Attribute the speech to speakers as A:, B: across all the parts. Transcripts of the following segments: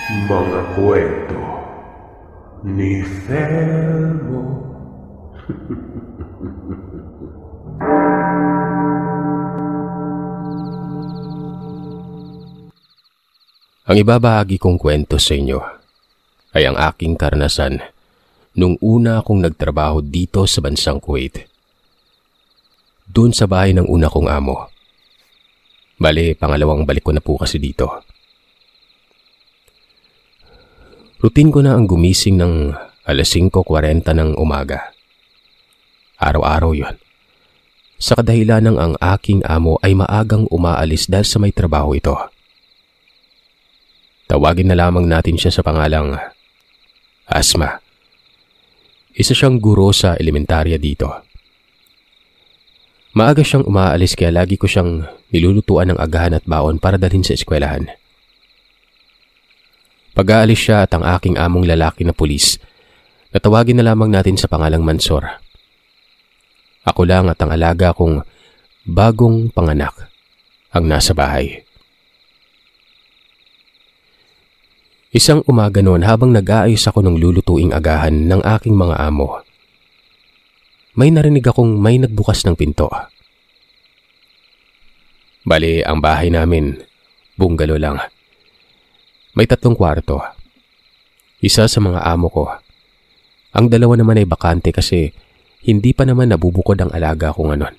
A: Mga kwento ni Felmo.
B: Ang ibabahagi kong kwento sa inyo ay ang aking karanasan nung una akong nagtrabaho dito sa bansang Kuwait. Doon sa bahay ng una kong amo. Bale, pangalawang balik ko na po kasi dito. Routine ko na ang gumising ng alas 5:40 ng umaga. Araw-araw yon. Sa kadahilan ng ang aking amo ay maagang umaalis dahil sa may trabaho ito. Tawagin na lamang natin siya sa pangalang Asma. Isa siyang guro sa elementarya dito. Maaga siyang umaalis kaya lagi ko siyang nilulutuan ng agahan at baon para dalhin sa eskwelahan. Pag-aalis siya at ang aking among lalaki na pulis, natawagin na lamang natin sa pangalang Mansor. Ako lang at ang alaga kong bagong panganak ang nasa bahay. Isang umaga noon habang nag-aayos ako ng lulutuing agahan ng aking mga amo, may narinig akong may nagbukas ng pinto. Bale, ang bahay namin, bungalow lang. May 3 kwarto. Isa sa mga amo ko. Ang 2 naman ay bakante kasi hindi pa naman nabubukod ang alaga ko ngayon.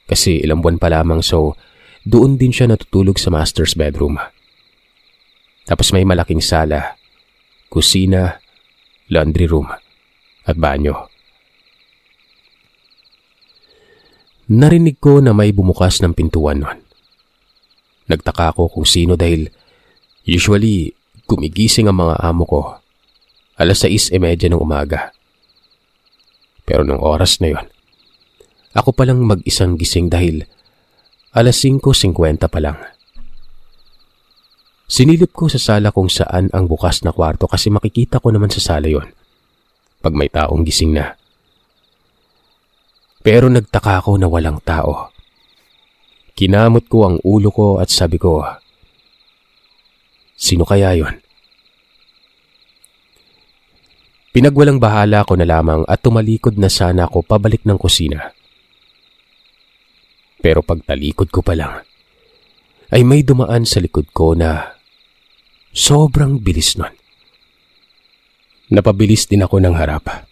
B: Kasi ilang buwan pa lamang so doon din siya natutulog sa master's bedroom. Tapos may malaking sala, kusina, laundry room, at banyo. Narinig ko na may bumukas ng pintuan nun. Nagtaka ako kung sino dahil usually gumigising ang mga amo ko alas 6:30 ng umaga. Pero nung oras na yon, ako palang mag-isang gising dahil alas 5:50 pa lang. Sinilip ko sa sala kung saan ang bukas na kwarto kasi makikita ko naman sa sala yon pag may taong gising na. Pero nagtaka ako na walang tao. Kinamot ko ang ulo ko at sabi ko, sino kaya yon? Pinagwalang bahala ko na lamang at tumalikod na sana ako pabalik ng kusina. Pero pagtalikod ko pa lang, ay may dumaan sa likod ko na sobrang bilis nun. Napabilis din ako ng harap.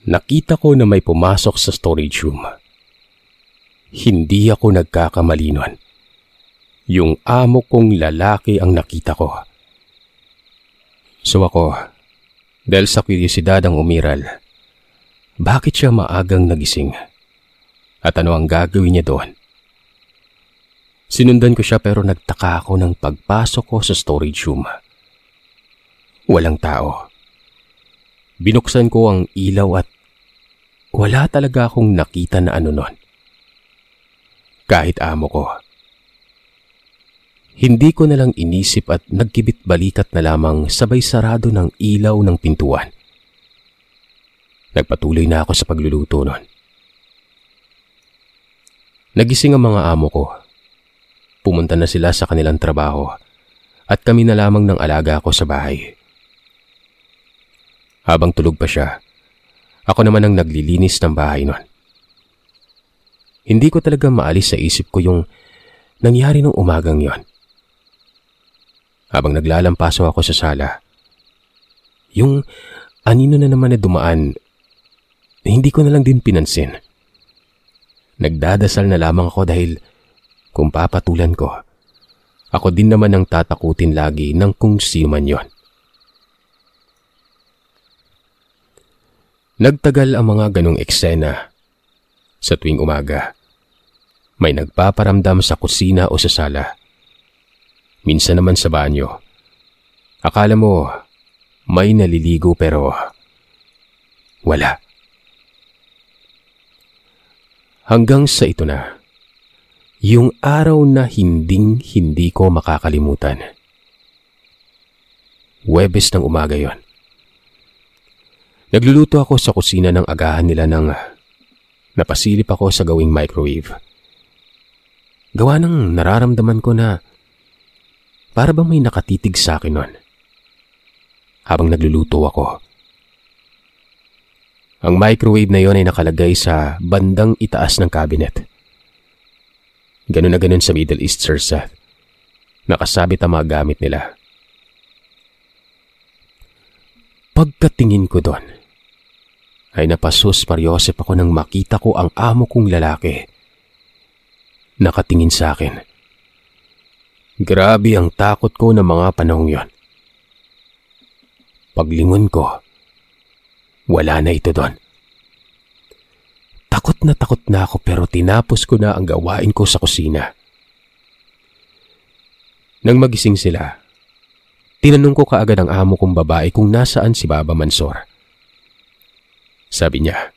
B: Nakita ko na may pumasok sa storage room. Hindi ako nagkakamali nun. Yung amo kong lalaki ang nakita ko. So ako, dahil sa kuryosidad ang umiral, bakit siya maagang nagising? At ano ang gagawin niya doon? Sinundan ko siya pero nagtaka ako ng pagpasok ko sa storage room. Walang tao. Binuksan ko ang ilaw at wala talaga akong nakita na ano nun. Kahit amo ko. Hindi ko nalang inisip at nagkibit balikat na lamang sabay sarado ng ilaw ng pintuan. Nagpatuloy na ako sa pagluluto nun. Nagising ang mga amo ko. Pumunta na sila sa kanilang trabaho at kami na lamang ng alaga ko sa bahay. Habang tulog pa siya, ako naman ang naglilinis ng bahay nun. Hindi ko talaga maalis sa isip ko yung nangyari nung umagang yon. Habang naglalampaso ako sa sala, yung anino na naman na dumaan, hindi ko na lang din pinansin. Nagdadasal na lamang ako dahil kung papatulan ko, ako din naman ang tatakutin lagi ng kung sino man yon. Nagtagal ang mga ganong eksena. Sa tuwing umaga, may nagpaparamdam sa kusina o sa sala. Minsan naman sa banyo. Akala mo, may naliligo pero wala. Hanggang sa ito na. Yung araw na hindi ko makakalimutan. Huwebes ng umaga yon. Nagluluto ako sa kusina ng agahan nila nang napasilip ako sa gawing microwave. Gawa ng nararamdaman ko na Para bang may nakatitig sa akin nun. Habang nagluluto ako. Ang microwave na yon ay nakalagay sa bandang itaas ng cabinet. Ganun na ganun sa Middle East, Sir Seth. Nakasabit ang mga gamit nila. Pagkatingin ko doon, ay napasus Mariosep ako nang makita ko ang amo kong lalaki. Nakatingin sa akin. Grabe ang takot ko ng mga panahong yon. Paglingon ko, wala na ito doon. Takot na ako pero tinapos ko na ang gawain ko sa kusina. Nang magising sila, tinanong ko kaagad ang amo kong babae kung nasaan si Baba Mansor. Sabi niya,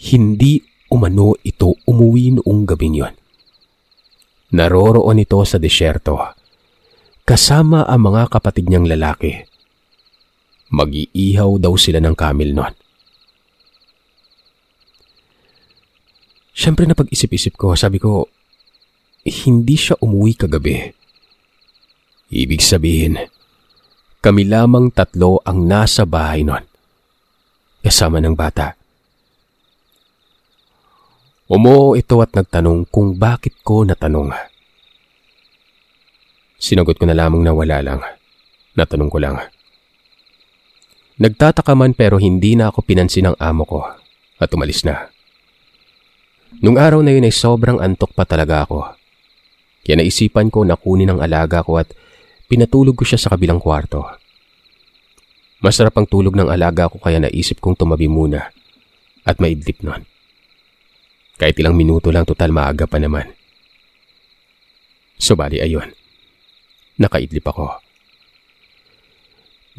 B: hindi umano ito umuwi noong gabing yon. Naroroon ito sa desyerto, kasama ang mga kapatid niyang lalaki. Mag-iihaw daw sila ng camel nun. Siyempre napag-isip-isip ko, sabi ko, hindi siya umuwi kagabi. Ibig sabihin, kami lamang 3 ang nasa bahay nun, kasama ng bata. Umuo ito at nagtanong kung bakit ko natanong. Sinagot ko na lamang na wala lang. Natanong ko lang. Nagtataka man pero hindi na ako pinansin ng amo ko at umalis na. Nung araw na yun ay sobrang antok pa talaga ako. Kaya naisipan ko na kunin ang alaga ko at pinatulog ko siya sa kabilang kwarto. Masarap ang tulog ng alaga ko kaya naisip kong tumabi muna at maidlip nun. Kahit ilang minuto lang, total maaga pa naman. So bali ayun, nakaidlip ako.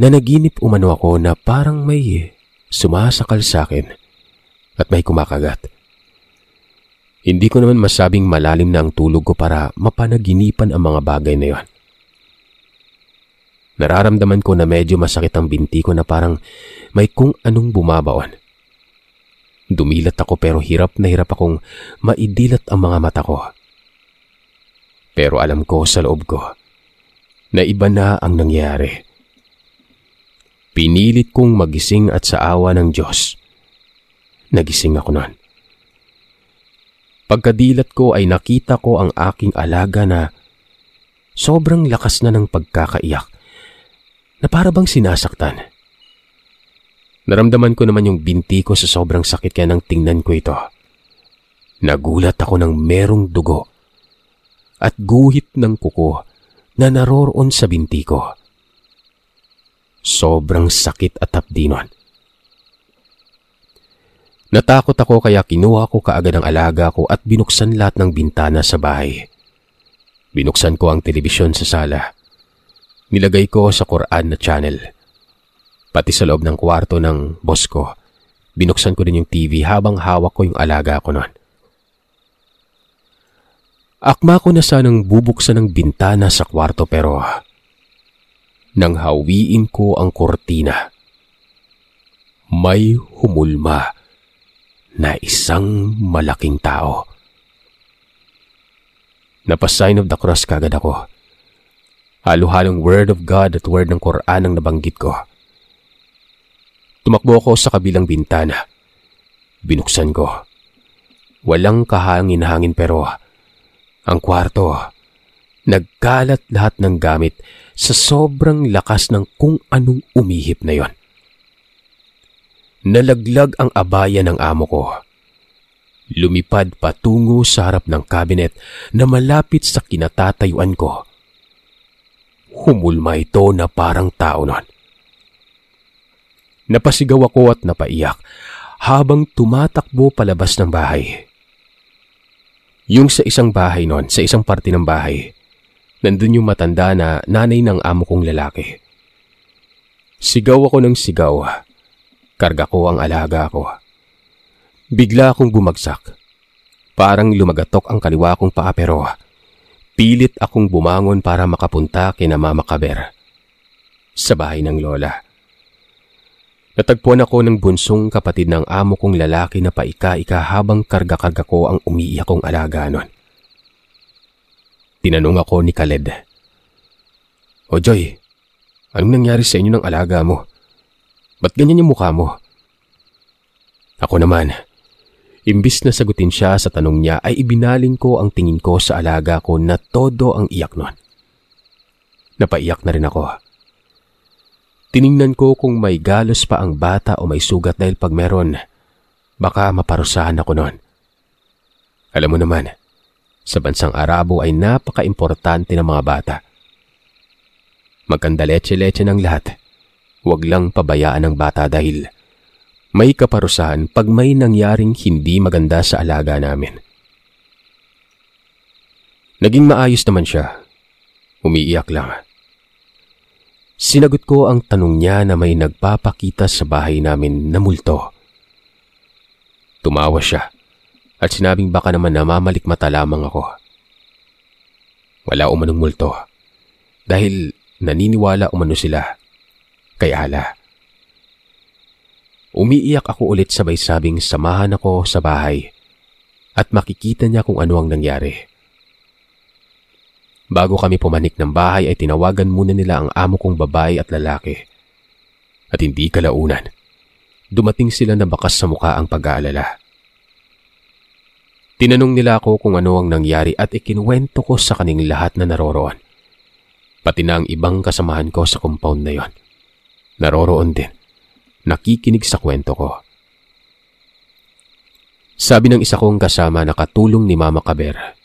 B: Nanaginip umano ako na parang may sumasakal sa akin at may kumakagat. Hindi ko naman masabing malalim na ang tulog ko para mapanaginipan ang mga bagay na yon. Nararamdaman ko na medyo masakit ang binti ko na parang may kung anong bumabaon. Dumilat ako pero hirap na hirap akong maidilat ang mga mata ko. Pero alam ko sa loob ko na iba na ang nangyari. Pinilit kong magising at sa awa ng Diyos, nagising ako nun. Pagkadilat ko ay nakita ko ang aking alaga na sobrang lakas na ng pagkakaiyak na para bang sinasaktan. Naramdaman ko naman yung binti ko sa sobrang sakit kaya nang tingnan ko ito. Nagulat ako ng merong dugo at guhit ng kuko na naroroon sa binti ko. Sobrang sakit at hapdi nun. Natakot ako kaya kinuha ko kaagad ang alaga ko at binuksan lahat ng bintana sa bahay. Binuksan ko ang telebisyon sa sala. Nilagay ko sa Quran na channel. Pati sa loob ng kwarto ng boss ko, binuksan ko din yung TV habang hawak ko yung alaga ko nun. Akma ko na sanang bubuksan ng bintana sa kwarto pero nang hawiin ko ang kortina, may humulma na isang malaking tao. Napa-sign of the cross kagad ako. Halo-halong word of God at word ng Quran ang nabanggit ko. Tumakbo ako sa kabilang bintana. Binuksan ko. Walang kahangin-hangin pero ang kwarto, nagkalat lahat ng gamit sa sobrang lakas ng kung anong umihip na yon. Nalaglag ang abaya ng amo ko. Lumipad patungo sa harap ng kabinet na malapit sa kinatatayuan ko. Humulma ito na parang tao nun. Napasigaw ako at napaiyak habang tumatakbo palabas ng bahay. Yung sa isang bahay nun, sa isang parte ng bahay, nandun yung matanda na nanay ng amo kong lalaki. Sigaw ako ng sigaw. Karga ko ang alaga ko. Bigla akong bumagsak. Parang lumagatok ang kaliwa kong paa pero pilit akong bumangon para makapunta kina Mama Kaber sa bahay ng lola. Natagpuan ako ng bunsong kapatid ng amo kong lalaki na paika-ika habang karga-karga ko ang umiiyak kong alaga nun. Tinanong ako ni Khaled "O Joy, anong nangyari sa inyo ng alaga mo? Ba't ganyan yung mukha mo?" Ako naman, imbis na sagutin siya sa tanong niya ay ibinaling ko ang tingin ko sa alaga ko na todo ang iyak nun. Napaiyak na rin ako. Tiningnan ko kung may galos pa ang bata o may sugat dahil pag meron, baka maparusahan ako nun. Alam mo naman, sa bansang Arabo ay napaka-importante ng mga bata. Maganda leche-leche ng lahat. Huwag lang pabayaan ang bata dahil may kaparusahan pag may nangyaring hindi maganda sa alaga namin. Naging maayos naman siya. Umiiyak lang. Sinagot ko ang tanong niya na may nagpapakita sa bahay namin na multo. Tumawa siya at sinabing baka naman namamalikmata lamang ako. Wala umanong multo dahil naniniwala umano sila kay Allah. Umiiyak ako ulit sabay sabing samahan ako sa bahay at makikita niya kung ano ang nangyari. Bago kami pumanik ng bahay ay tinawagan muna nila ang amo kong babae at lalaki. At hindi kalaunan, dumating sila na bakas sa mukha ang pag-aalala. Tinanong nila ako kung ano ang nangyari at ikinuwento ko sa kaning lahat na naroroon. Pati na ang ibang kasamahan ko sa compound na yon. Naroroon din. Nakikinig sa kwento ko. Sabi ng isa kong kasama na katulong ni Mama Kaber,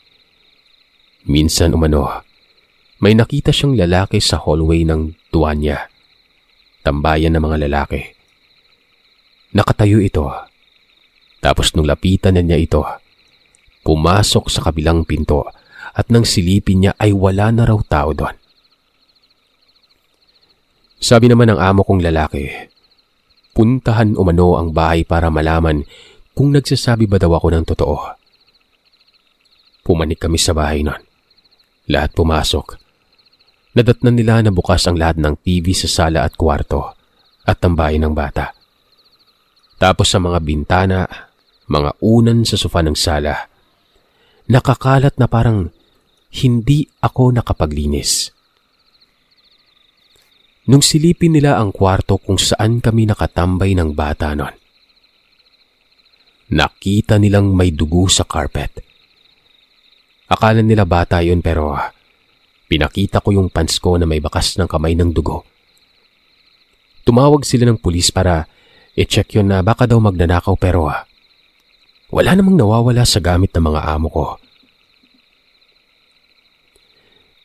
B: minsan umano, may nakita siyang lalaki sa hallway ng tuwan niya. Tambayan ng mga lalaki. Nakatayo ito. Tapos nung lapitan na niya ito, pumasok sa kabilang pinto at nang silipin niya ay wala na raw tao doon. Sabi naman ng amo kong lalaki, puntahan umano ang bahay para malaman kung nagsasabi ba daw ako ng totoo. Pumanik kami sa bahay nun. Lahat pumasok. Nadatnan nila na bukas ang lahat ng TV sa sala at kwarto at tambayan ng bata. Tapos sa mga bintana, mga unan sa sofa ng sala, nakakalat na parang hindi ako nakapaglinis. Nung silipin nila ang kwarto kung saan kami nakatambay ng bata nun, nakita nilang may dugo sa carpet. Akala nila bata yun pero pinakita ko yung pants ko na may bakas ng kamay ng dugo. Tumawag sila ng pulis para i-check yun na baka daw magnanakaw pero wala namang nawawala sa gamit ng mga amo ko.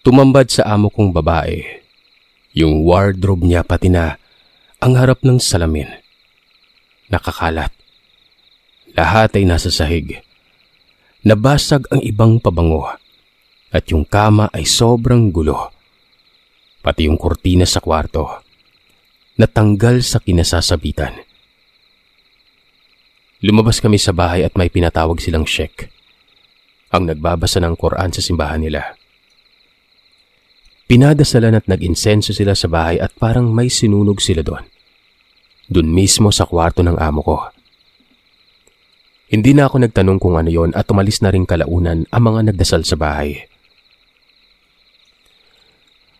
B: Tumambad sa amo kong babae. Yung wardrobe niya pati na ang harap ng salamin. Nakakalat. Lahat ay nasa sahig. Nabasag ang ibang pabango at yung kama ay sobrang gulo. Pati yung kurtina sa kwarto natanggal sa kinasasabitan. Lumabas kami sa bahay at may pinatawag silang sheikh, ang nagbabasa ng Quran sa simbahan nila. Pinadasalan at nag-insenso sila sa bahay at parang may sinunog sila doon. Doon mismo sa kwarto ng amo ko. Hindi na ako nagtanong kung ano yon at umalis na rin kalaunan ang mga nagdasal sa bahay.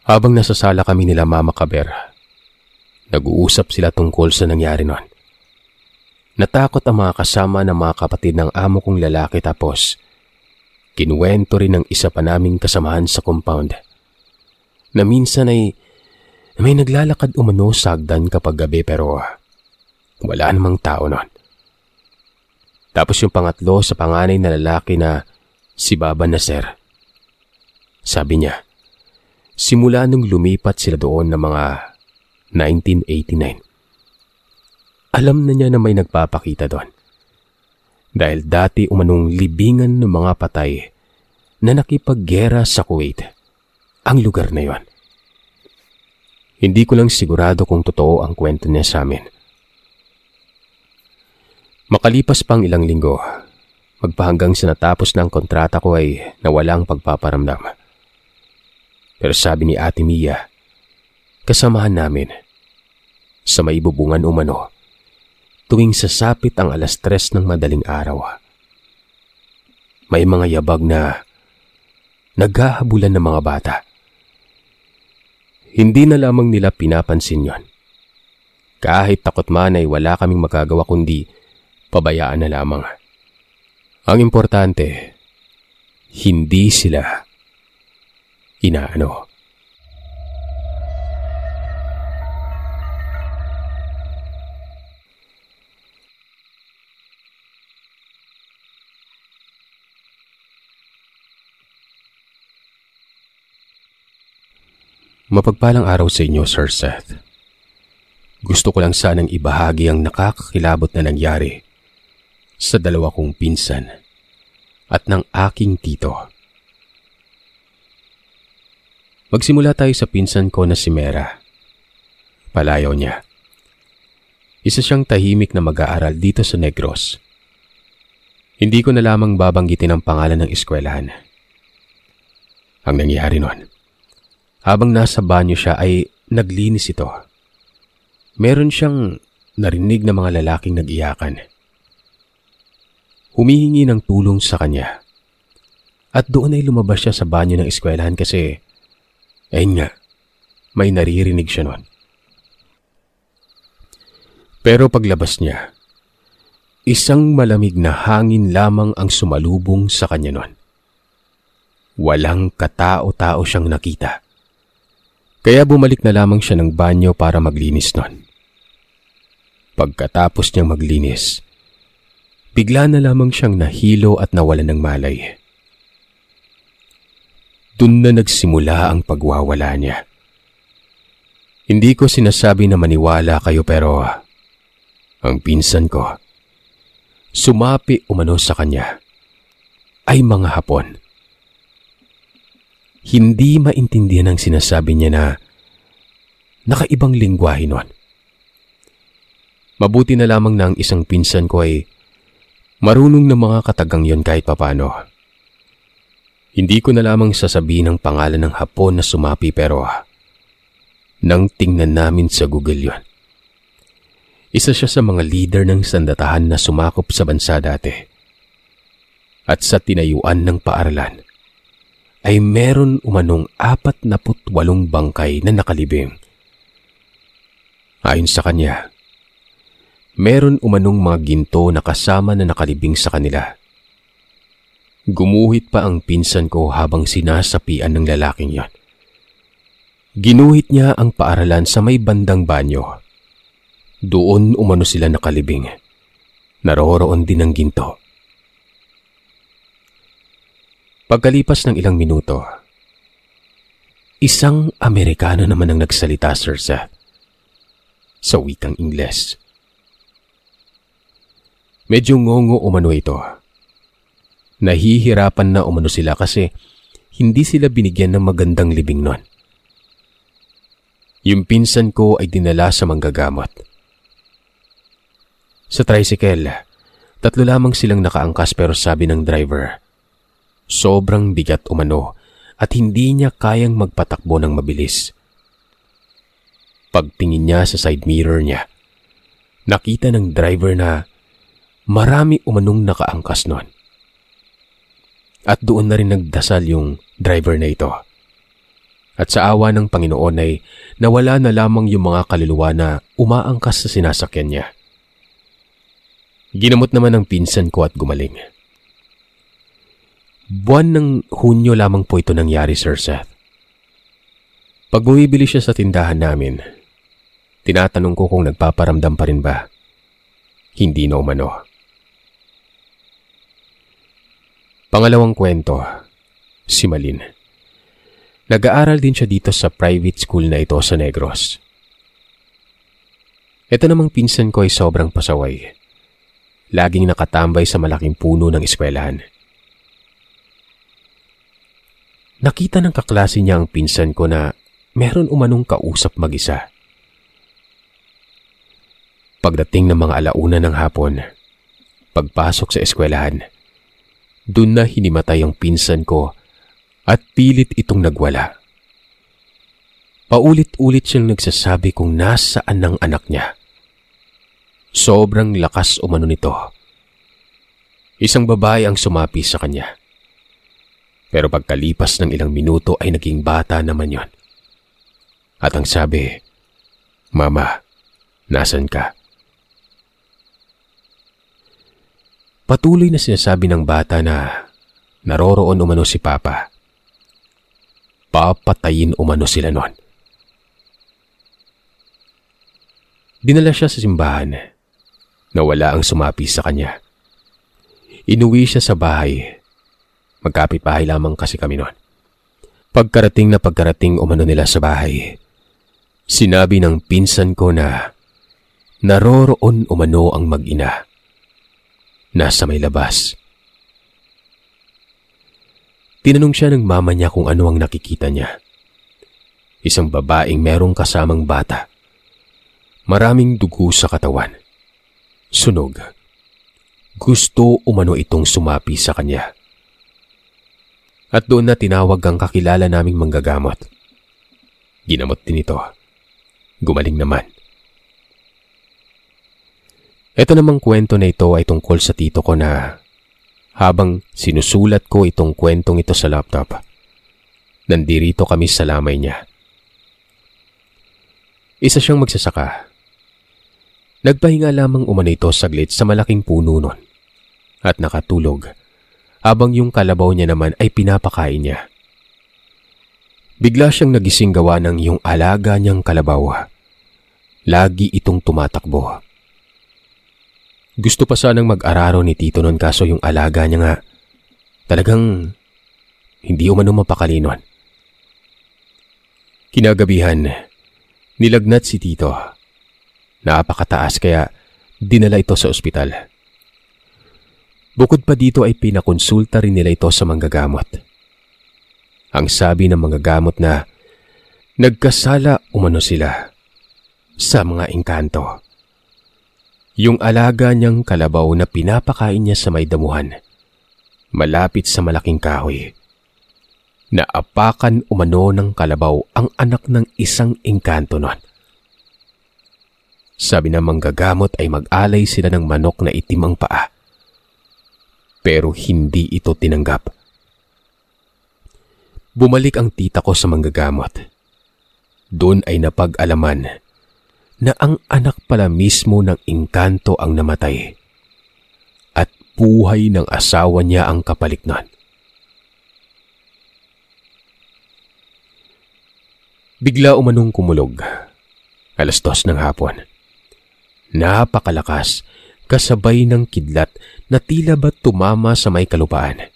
B: Habang nasa sala kami nila Mama Kaber, nag-uusap sila tungkol sa nangyari nun. Natakot ang mga kasama ng mga kapatid ng amo kong lalaki tapos kinuwento rin ng isa pa naming kasamahan sa compound na minsan ay may naglalakad umano sa hagdan kapag gabi pero wala namang tao nun. Tapos yung pangatlo sa panganay na lalaki na si Baba Nasser. Sabi niya, simula nung lumipat sila doon ng mga 1989, alam na niya na may nagpapakita doon. Dahil dati umanong libingan ng mga patay na nakipaggera sa Kuwait, ang lugar na yon. Hindi ko lang sigurado kung totoo ang kwento niya sa amin. Makalipas pang ilang linggo, magpahanggang sa natapos na ang kontrata ko ay nawalang pagpaparamdam. Pero sabi ni Ate Mia, kasamahan namin, sa may bubungan umano, tuwing sasapit ang 3:00 ng madaling araw, may mga yabag na naghahabulan ng mga bata. Hindi na lamang nila pinapansin yon. Kahit takot man ay wala kaming magagawa kundi pabayaan na lamang. Ang importante, hindi sila inaano. Mapagpalang araw sa inyo, Sir Seth. Gusto ko lang sanang ibahagi ang nakakakilabot na nangyari sa dalawa kong pinsan at ng aking tito. Magsimula tayo sa pinsan ko na si Mera. Palayaw niya. Isa siyang tahimik na mag-aaral dito sa Negros. Hindi ko na lamang babanggitin ang pangalan ng eskwelahan. Ang nangyari noon, habang nasa banyo siya ay naglinis ito. Meron siyang narinig na mga lalaking nag-iyakan. Humihingi ng tulong sa kanya. At doon ay lumabas siya sa banyo ng eskwelahan kasi, ayun nga, may naririnig siya noon. Pero paglabas niya, isang malamig na hangin lamang ang sumalubong sa kanya noon. Walang katao-tao siyang nakita. Kaya bumalik na lamang siya ng banyo para maglinis noon. Pagkatapos niyang maglinis, bigla na lamang siyang nahilo at nawalan ng malay. Doon na nagsimula ang pagwawala niya. Hindi ko sinasabi na maniwala kayo pero ang pinsan ko, sumapi umano sa kanya, ay mga Hapon. Hindi maintindihan ang sinasabi niya na nakaibang lingwahe noon. Mabuti na lamang na ang isang pinsan ko ay marunong ng mga katagang yon kahit papano. Hindi ko na lamang sasabihin ang pangalan ng Hapon na sumapi pero nang tingnan namin sa Google yon. Isa siya sa mga leader ng sandatahan na sumakop sa bansa dati. At sa tinayuan ng paaralan, ay meron umanong 48 bangkay na nakalibing. Ayon sa kanya, meron umanong mga ginto na kasama na nakalibing sa kanila. Gumuhit pa ang pinsan ko habang sinasapian ng lalaking yon. Ginuhit niya ang paaralan sa may bandang banyo. Doon umano sila nakalibing. Naroroon din ang ginto. Pagkalipas ng ilang minuto, isang Amerikano naman ang nagsalita, Sir Seth, sa wikang Ingles. Medyo ngongo umano ito. Nahihirapan na umano sila kasi hindi sila binigyan ng magandang libing nun. Yung pinsan ko ay dinala sa manggagamot. Sa tricycle, 3 lamang silang nakaangkas pero sabi ng driver, sobrang bigat umano at hindi niya kayang magpatakbo ng mabilis. Pagtingin niya sa side mirror niya, nakita ng driver na marami umanong nakaangkas nun. At doon na rin nagdasal yung driver na ito. At sa awa ng Panginoon ay nawala na lamang yung mga kaluluwa na umaangkas sa sinasakyan niya. Ginamot naman ng pinsan ko at gumaling. Buwan ng Hunyo lamang po ito nangyari, Sir Seth. Pag bumibili siya sa tindahan namin, tinatanong ko kung nagpaparamdam pa rin ba. Hindi na umano. Pangalawang kwento, si Malin. Nag-aaral din siya dito sa private school na ito sa Negros. Ito namang pinsan ko ay sobrang pasaway. Laging nakatambay sa malaking puno ng eskwelahan. Nakita ng kaklase niya ang pinsan ko na meron umanong kausap mag-isa. Pagdating ng mga 1:00 ng hapon, pagpasok sa eskwelahan, doon na hinimatay ang pinsan ko at pilit itong nagwala. Paulit-ulit siyang nagsasabi kung nasaan ang anak niya. Sobrang lakas umano nito. Isang babae ang sumapi sa kanya. Pero pagkalipas ng ilang minuto ay naging bata naman yon. At ang sabi, "Mama, nasan ka?" Patuloy na sinasabi ng bata na naroroon umano si Papa. Papatayin umano sila nun. Dinala siya sa simbahan na wala ang sumapi sa kanya. Inuwi siya sa bahay. Magkapit-bahay lamang kasi kami nun. Pagkarating umano nila sa bahay, sinabi ng pinsan ko na naroroon umano ang mag-ina. Nasa may labas. Tinanong siya ng mama niya kung ano ang nakikita niya. Isang babaeng merong kasamang bata. Maraming dugo sa katawan. Sunog. Gusto umano itong sumapi sa kanya. At doon na tinawag ang kakilala naming manggagamot. Ginamot din ito. Gumaling naman. Ito namang kwento na ito ay tungkol sa tito ko na habang sinusulat ko itong kwentong ito sa laptop, nandirito kami sa lamay niya. Isa siyang magsasaka. Nagpahinga lamang umano ito saglit sa malaking puno nun at nakatulog habang yung kalabaw niya naman ay pinapakain niya. Bigla siyang nagising gawa ng yung alaga niyang kalabaw. Lagi itong tumatakbo. Gusto pa sanang mag-araro ni tito nun kaso yung alaga niya nga talagang hindi umano mapakali nun. Kinagabihan, nilagnat si tito. Napakataas kaya dinala ito sa ospital. Bukod pa dito ay pinakonsulta rin nila ito sa manggagamot. Ang sabi ng manggagamot na nagkasala umano sila sa mga engkanto. Yung alaga niyang kalabaw na pinapakain niya sa may damuhan, malapit sa malaking kahoy. Naapakan umano ng kalabaw ang anak ng isang engkanto nun. Sabi ng manggagamot ay mag-alay sila ng manok na itim ang paa. Pero hindi ito tinanggap. Bumalik ang tita ko sa manggagamot. Doon ay napag-alaman na ang anak pala mismo ng engkanto ang namatay at buhay ng asawa niya ang kapalit nun. Bigla umanong kumulog. 2:00 ng hapon. Napakalakas kasabay ng kidlat na tila ba tumama sa may kalupaan.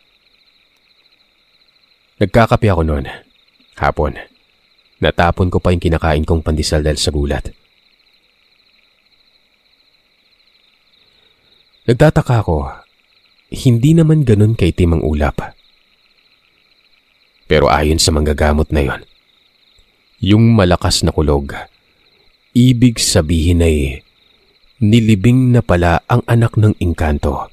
B: Nagkakape ako noon. Hapon. Natapon ko pa yung kinakain kong pandesal dahil sa gulat. Nagtataka ako, hindi naman ganun kaitim ang ulap. Pero ayon sa manggagamot na yon, yung malakas na kulog, ibig sabihin ay nilibing na pala ang anak ng engkanto.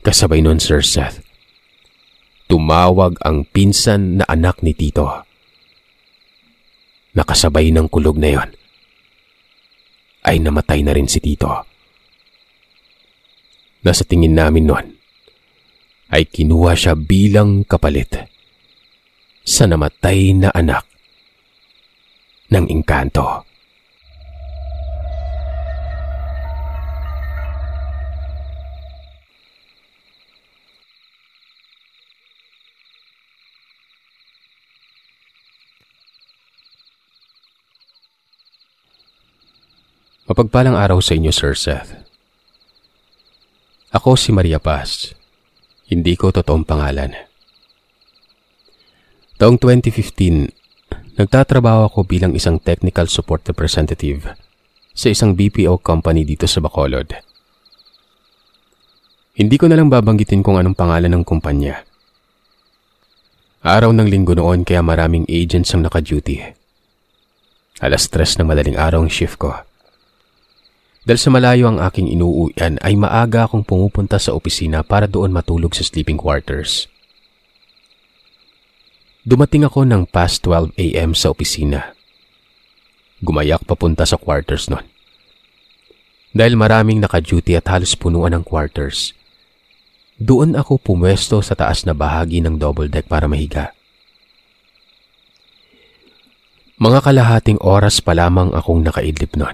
B: Kasabay nun, Sir Seth, tumawag ang pinsan na anak ni tito. Nakasabay ng kulog na yon, ay namatay na rin si tito. Nasa tingin namin nun, ay kinuha siya bilang kapalit sa namatay na anak ng engkanto. Mapagpalang araw sa inyo, Sir Seth. Ako si Maria Paz. Hindi ko totoong pangalan. Taong 2015, nagtatrabaho ako bilang isang technical support representative sa isang BPO company dito sa Bacolod. Hindi ko na lang babanggitin kung anong pangalan ng kumpanya. Araw ng linggo noon kaya maraming agents ang naka-duty. 3:00 ng madaling araw ang shift ko. Dahil sa malayo ang aking inuuwian ay maaga akong pumupunta sa opisina para doon matulog sa sleeping quarters. Dumating ako ng past 12 a.m. sa opisina. Gumayak papunta sa quarters nun. Dahil maraming naka-duty at halos punuan ang quarters, doon ako pumwesto sa taas na bahagi ng double deck para mahiga. Mga kalahating oras pa lamang akong nakaidlip nun.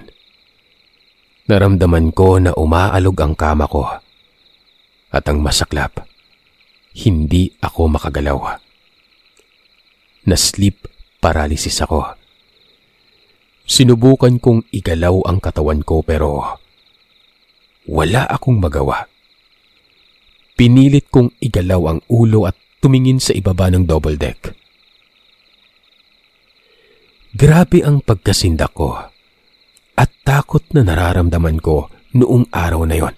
B: Naramdaman ko na umaalog ang kama ko. At ang masaklap, hindi ako makagalaw. Na-sleep paralysis ako. Sinubukan kong igalaw ang katawan ko pero wala akong magawa. Pinilit kong igalaw ang ulo at tumingin sa ibaba ng double deck. Grabe ang pagkasindak ko at takot na nararamdaman ko noong araw na yon.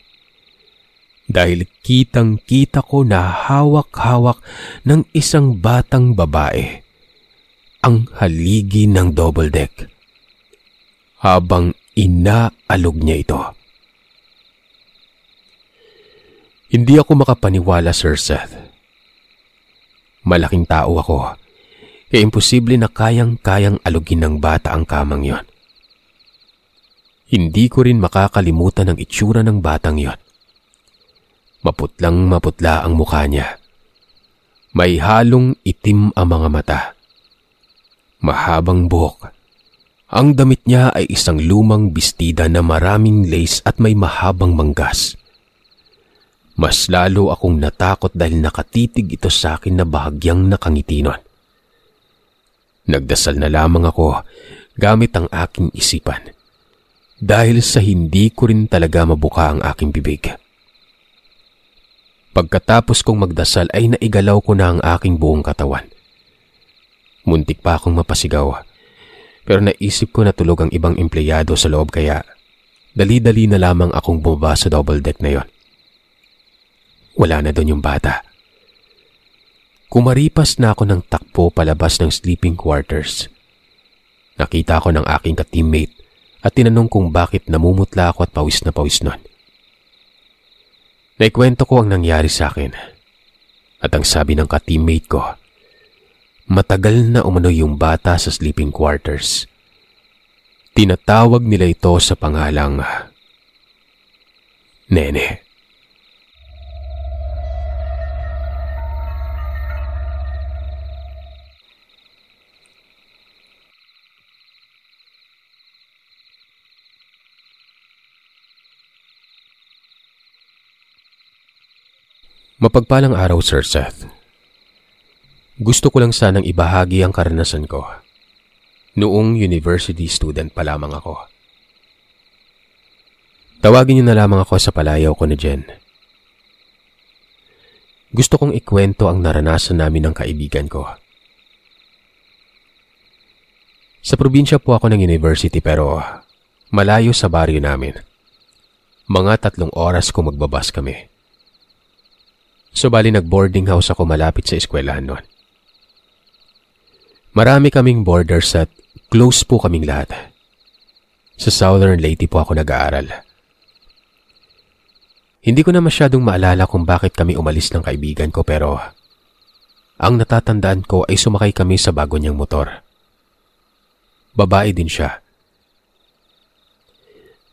B: Dahil kitang-kita ko na hawak-hawak ng isang batang babae ang haligi ng double deck habang inaalog niya ito. Hindi ako makapaniwala, Sir Seth. Malaking tao ako, kaya imposible na kayang-kayang alugin ng bata ang kamang yon. Hindi ko rin makakalimutan ang itsura ng batang yon. Maputlang maputla ang mukha niya. May halong itim ang mga mata. Mahabang buhok. Ang damit niya ay isang lumang bestida na maraming lace at may mahabang manggas. Mas lalo akong natakot dahil nakatitig ito sa akin na bahagyang nakangiti nun. Nagdasal na lamang ako gamit ang aking isipan dahil sa hindi ko rin talaga mabuka ang aking bibig. Pagkatapos kong magdasal ay naigalaw ko na ang aking buong katawan. Muntik pa akong mapasigaw, pero naisip ko na tulog ang ibang empleyado sa loob kaya dali-dali na lamang akong bumaba sa double deck na yon. Wala na doon yung bata. Kumaripas na ako ng takbo palabas ng sleeping quarters. Nakita ko ng aking ka-teammate at tinanong kung bakit namumutla ako at pawis na pawis nun. Naikwento ko ang nangyari sa akin at ang sabi ng ka-teammate ko, matagal na umano yung bata sa sleeping quarters. Tinatawag nila ito sa pangalang Nene. Mapagpalang araw, Sir Seth. Gusto ko lang sanang ibahagi ang karanasan ko. Noong university student pa lamang ako. Tawagin niyo na lamang ako sa palayaw ko na Jen. Gusto kong ikwento ang naranasan namin ng kaibigan ko. Sa probinsya po ako ng university pero malayo sa baryo namin. Mga 3 oras kung magbabas kami. So bali nag-boarding house ako malapit sa eskwelahan noon. Marami kaming boarders at close po kaming lahat. Sa Southern Leyte po ako nag-aaral. Hindi ko na masyadong maalala kung bakit kami umalis ng kaibigan ko pero ang natatandaan ko ay sumakay kami sa bago niyang motor. Babae din siya.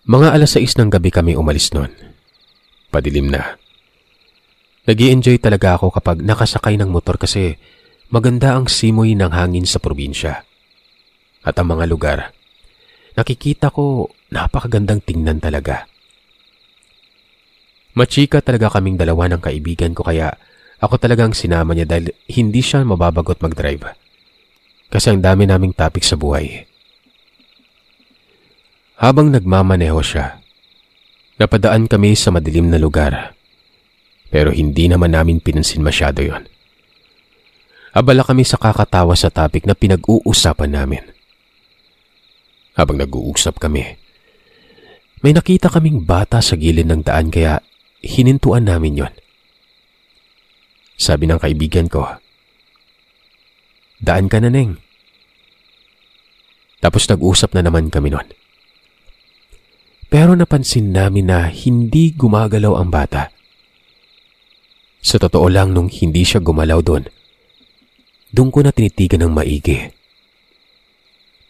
B: Mga 6:00 ng gabi kami umalis noon. Padilim na. Nag-i-enjoy talaga ako kapag nakasakay ng motor kasi maganda ang simoy ng hangin sa probinsya. At ang mga lugar, nakikita ko napakagandang tingnan talaga. Machika talaga kaming dalawa ng kaibigan ko kaya ako talagang sinama niya dahil hindi siya mababagot mag-drive. Kasi ang dami naming topic sa buhay. Habang nagmamaneho siya, napadaan kami sa madilim na lugar. Pero hindi naman namin pinansin masyado yon. Abala kami sa kakatawa sa topic na pinag-uusapan namin. Habang nag-uusap kami, may nakita kaming bata sa gilid ng daan kaya hinintuan namin yon. Sabi ng kaibigan ko, "Daan ka na, Neng." Tapos nag-usap na naman kami nun. Pero napansin namin na hindi gumagalaw ang bata. Sa totoo lang nung hindi siya gumalaw doon ko na tinitigan ng maigi.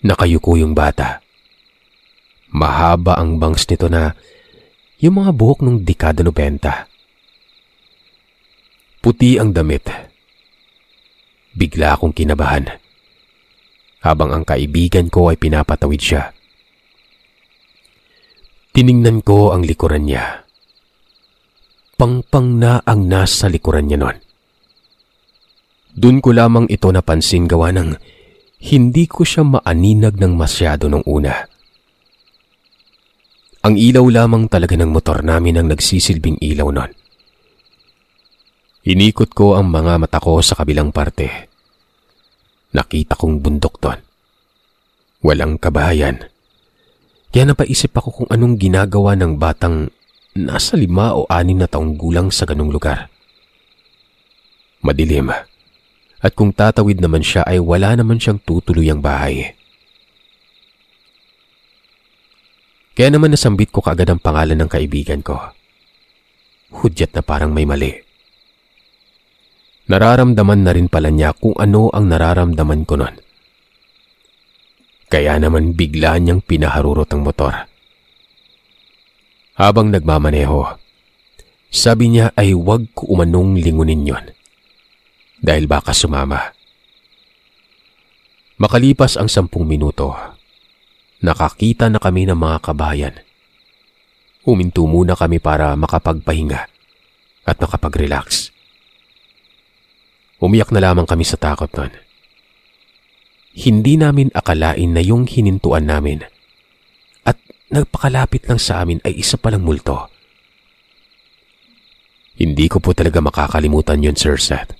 B: Nakayuko yung bata. Mahaba ang bangs nito na yung mga buhok ng dekada 90. Puti ang damit. Bigla akong kinabahan. habang ang kaibigan ko ay pinapatawid siya. Tiningnan ko ang likuran niya. Pangpang na ang nasa likuran niya nun. Doon ko lamang ito napansin gawa ng hindi ko siya maaninag ng masyado nung una. Ang ilaw lamang talaga ng motor namin ang nagsisilbing ilaw nun. Inikot ko ang mga mata ko sa kabilang parte. Nakita kong bundok doon. Walang kabahayan. Kaya napaisip ako kung anong ginagawa ng batang nasa 5 o 6 na taong gulang sa ganung lugar. Madilim. At kung tatawid naman siya ay wala naman siyang tutuluyang bahay. Kaya naman nasambit ko kaagad ang pangalan ng kaibigan ko. Hudyat na parang may mali. Nararamdaman na rin pala niya kung ano ang nararamdaman ko nun. Kaya naman bigla niyang pinaharurot ang motor. Habang nagmamaneho, sabi niya ay huwag ko umanong lingunin yon dahil baka sumama. Makalipas ang 10 minuto, nakakita na kami ng mga kabayan. Huminto muna kami para makapagpahinga at makapag-relax. Umiyak na lamang kami sa takot nun. Hindi namin akalain na yung hinintuan namin at nagpakalapit lang sa amin ay isa palang multo. Hindi ko po talaga makakalimutan yun, Sir Seth.